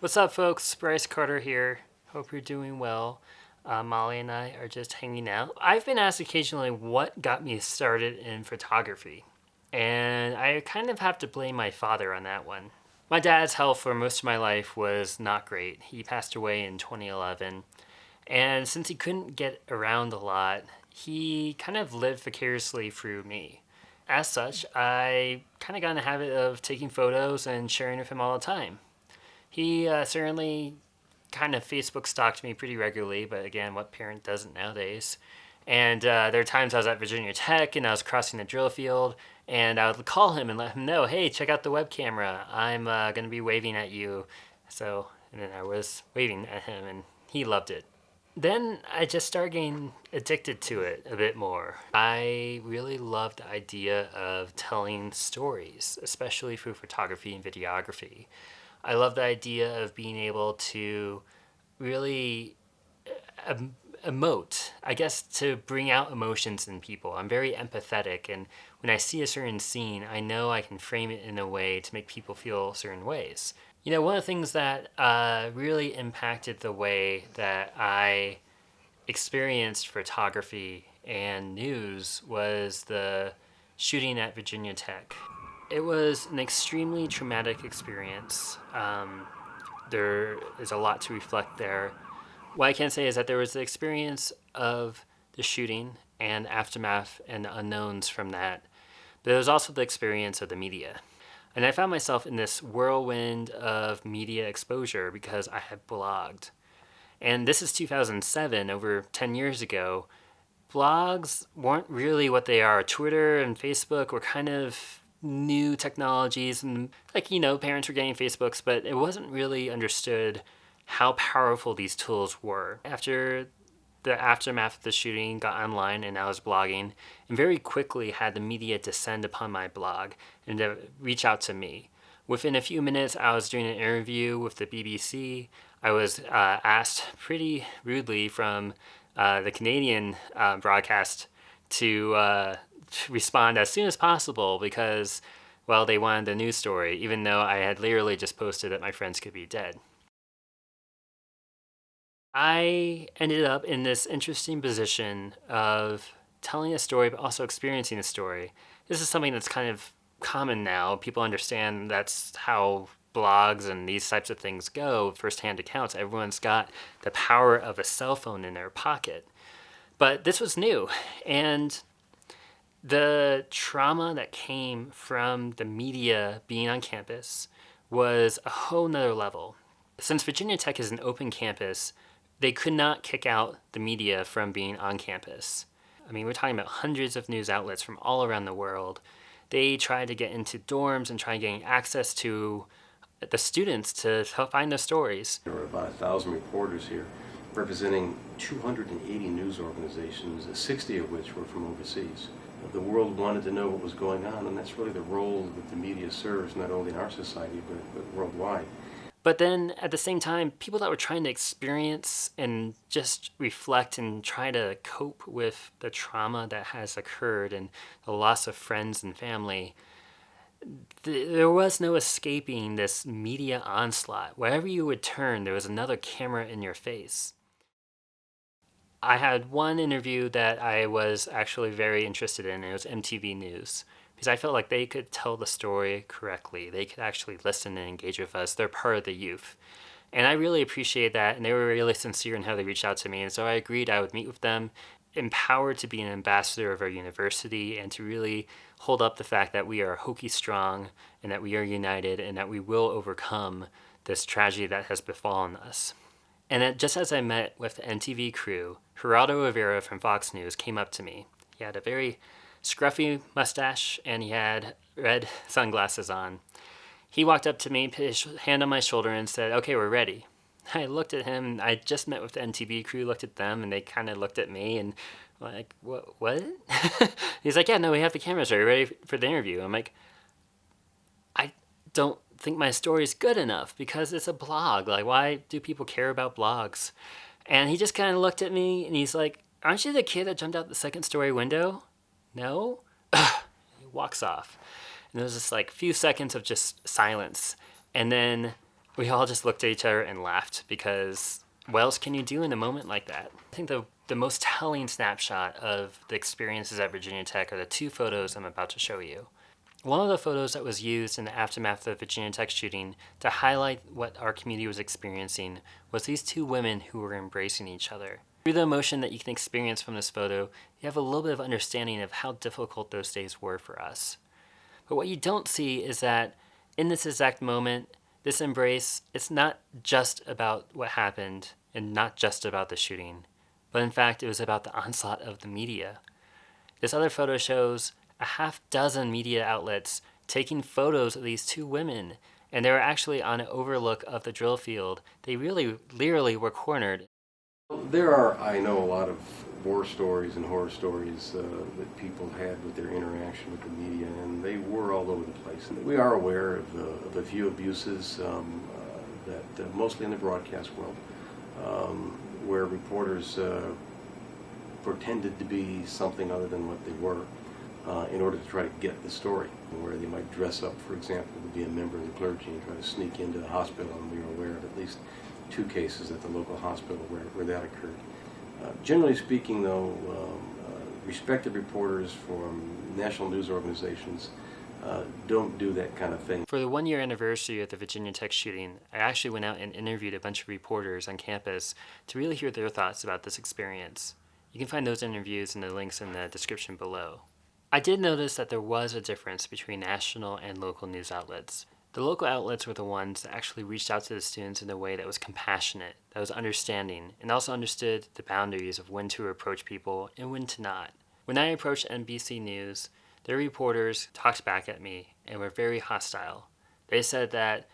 What's up, folks? Bryce Carter here. Hope you're doing well. Molly and I are just hanging out. I've been asked occasionally what got me started in photography, and I kind of have to blame my father on that one. My dad's health for most of my life was not great. He passed away in 2011, and since he couldn't get around a lot, he kind of lived vicariously through me. As such, I kind of got in the habit of taking photos and sharing with him all the time. He certainly kind of Facebook stalked me pretty regularly, but again, what parent doesn't nowadays? And there are times I was at Virginia Tech and I was crossing the drill field, and I would call him and let him know, hey, check out the web camera. I'm going to be waving at you. And then I was waving at him, and he loved it. Then I just started getting addicted to it a bit more. I really love the idea of telling stories, especially through photography and videography. I love the idea of being able to really emote, I guess, to bring out emotions in people. I'm very empathetic, and when I see a certain scene, I know I can frame it in a way to make people feel certain ways. You know, one of the things that really impacted the way that I experienced photography and news was the shooting at Virginia Tech. It was an extremely traumatic experience. There is a lot to reflect there. What I can say is that there was the experience of the shooting and aftermath and the unknowns from that, but there was also the experience of the media. And I found myself in this whirlwind of media exposure because I had blogged. And this is 2007, over 10 years ago. Blogs weren't really what they are. Twitter and Facebook were kind of new technologies, and parents were getting Facebooks, but it wasn't really understood how powerful these tools were. After the aftermath of the shooting, got online and I was blogging, and very quickly had the media descend upon my blog and to reach out to me. Within a few minutes, I was doing an interview with the BBC. I was asked pretty rudely from the Canadian broadcast to respond as soon as possible because, well, they wanted the news story, even though I had literally just posted that my friends could be dead. I ended up in this interesting position of telling a story, but also experiencing a story. This is something that's kind of common now. People understand that's how blogs and these types of things go, firsthand accounts. Everyone's got the power of a cell phone in their pocket. But this was new, and the trauma that came from the media being on campus was a whole nother level. Since Virginia Tech is an open campus, they could not kick out the media from being on campus. I mean, we're talking about hundreds of news outlets from all around the world. They tried to get into dorms and try getting access to the students to help find the stories. There were about 1,000 reporters here representing 280 news organizations, 60 of which were from overseas. The world wanted to know what was going on, and that's really the role that the media serves, not only in our society, but worldwide. But then at the same time, people that were trying to experience and just reflect and try to cope with the trauma that has occurred and the loss of friends and family, there was no escaping this media onslaught. Wherever you would turn, there was another camera in your face. I had one interview that I was actually very interested in. It was MTV News, because I felt like they could tell the story correctly. They could actually listen and engage with us. They're part of the youth. And I really appreciate that, and they were really sincere in how they reached out to me. And so I agreed I would meet with them, empowered to be an ambassador of our university and to really hold up the fact that we are Hokie strong and that we are united and that we will overcome this tragedy that has befallen us. And just as I met with the MTV crew, Geraldo Rivera from Fox News came up to me. He had a very scruffy mustache and he had red sunglasses on. He walked up to me, put his hand on my shoulder and said, "Okay, we're ready." I looked at him, I just met with the MTV crew, looked at them, and they kind of looked at me and like, what? He's like, "Yeah, no, we have the cameras ready for the interview." I'm like, I don't think my story is good enough because it's a blog. Like, why do people care about blogs? And he just kind of looked at me and he's like, "Aren't you the kid that jumped out the second story window?" "No." He walks off. And there was this like few seconds of just silence. And then We all just looked at each other and laughed because what else can you do in a moment like that? I think the most telling snapshot of the experiences at Virginia Tech are the two photos I'm about to show you. One of the photos that was used in the aftermath of the Virginia Tech shooting to highlight what our community was experiencing was these two women who were embracing each other. Through the emotion that you can experience from this photo, you have a little bit of understanding of how difficult those days were for us. But what you don't see is that in this exact moment, this embrace, it's not just about what happened and not just about the shooting, but in fact, it was about the onslaught of the media. This other photo shows a half dozen media outlets taking photos of these two women, and they were actually on an overlook of the drill field. They really, literally were cornered. There are, I know, a lot of war stories and horror stories that people had with their interaction with the media, and they were all over the place. And we are aware of a few abuses that mostly in the broadcast world, where reporters pretended to be something other than what they were in order to try to get the story, where they might dress up, for example, to be a member of the clergy and try to sneak into the hospital, and we were aware of at least 2 cases at the local hospital where that occurred. Generally speaking, though, respected reporters from national news organizations don't do that kind of thing. For the 1-year anniversary of the Virginia Tech shooting, I actually went out and interviewed a bunch of reporters on campus to really hear their thoughts about this experience. You can find those interviews and the links in the description below. I did notice that there was a difference between national and local news outlets. The local outlets were the ones that actually reached out to the students in a way that was compassionate, that was understanding, and also understood the boundaries of when to approach people and when to not. When I approached NBC News, their reporters talked back at me and were very hostile. They said that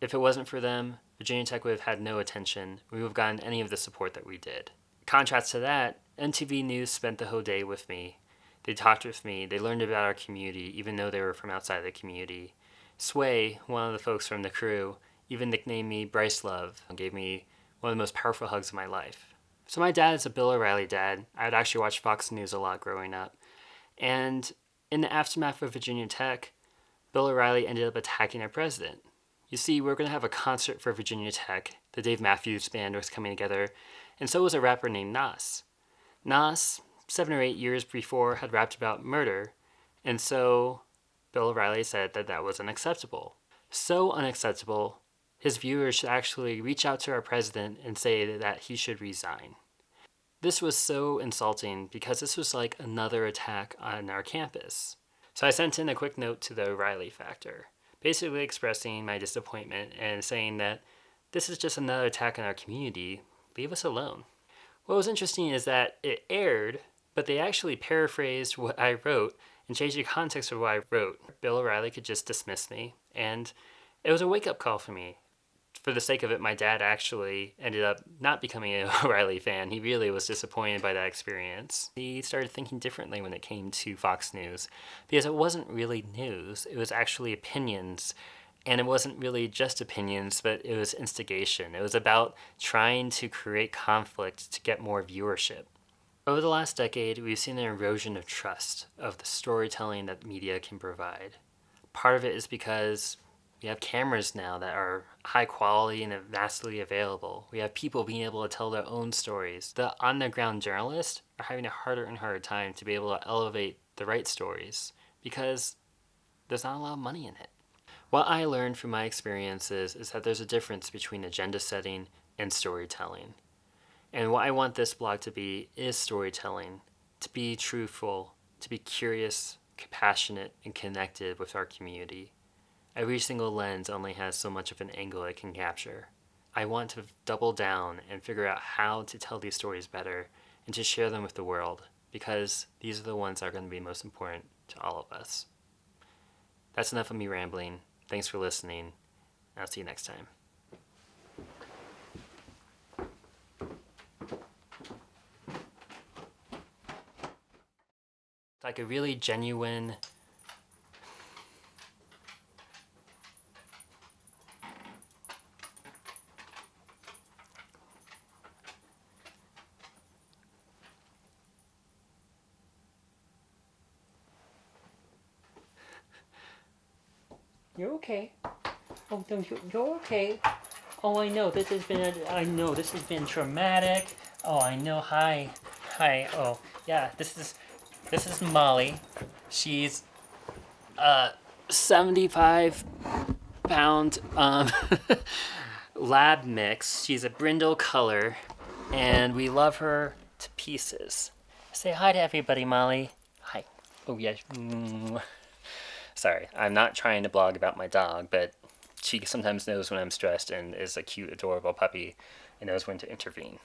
if it wasn't for them, Virginia Tech would have had no attention. We would have gotten any of the support that we did. Contrast to that, MTV News spent the whole day with me. They talked with me. They learned about our community, even though they were from outside the community. Sway, one of the folks from the crew, even nicknamed me Bryce Love and gave me one of the most powerful hugs of my life. So my dad is a Bill O'Reilly dad. I would actually watch Fox News a lot growing up. And in the aftermath of Virginia Tech, Bill O'Reilly ended up attacking our president. You see, we were going to have a concert for Virginia Tech. The Dave Matthews Band was coming together, and so was a rapper named Nas. Nas, 7 or 8 years before, had rapped about murder, and so Bill O'Reilly said that that was unacceptable. So unacceptable, his viewers should actually reach out to our president and say that he should resign. This was so insulting because this was like another attack on our campus. So I sent in a quick note to the O'Reilly factor, basically expressing my disappointment and saying that this is just another attack on our community. Leave us alone. What was interesting is that it aired, but they actually paraphrased what I wrote and changed the context of what I wrote. Bill O'Reilly could just dismiss me, and it was a wake-up call for me. For the sake of it, my dad actually ended up not becoming an O'Reilly fan. He really was disappointed by that experience. He started thinking differently when it came to Fox News, because it wasn't really news. It was actually opinions, and it wasn't really just opinions, but it was instigation. It was about trying to create conflict to get more viewership. Over the last decade, we've seen an erosion of trust of the storytelling that media can provide. Part of it is because we have cameras now that are high quality and vastly available. We have people being able to tell their own stories. The on-the-ground journalists are having a harder and harder time to be able to elevate the right stories because there's not a lot of money in it. What I learned from my experiences is that there's a difference between agenda setting and storytelling. And what I want this blog to be is storytelling, to be truthful, to be curious, compassionate, and connected with our community. Every single lens only has so much of an angle it can capture. I want to double down and figure out how to tell these stories better and to share them with the world, because these are the ones that are going to be most important to all of us. That's enough of me rambling. Thanks for listening. I'll see you next time. Like a really genuine You're okay. Oh, no, you're okay. Oh, I know this has been. This has been traumatic. Oh, I know. Hi, hi. Oh, yeah. This is Molly. She's 75 pound lab mix. She's a brindle color, and we love her to pieces. Say hi to everybody, Molly. Hi. Oh yeah. Sorry, I'm not trying to blog about my dog, but she sometimes knows when I'm stressed and is a cute, adorable puppy and knows when to intervene.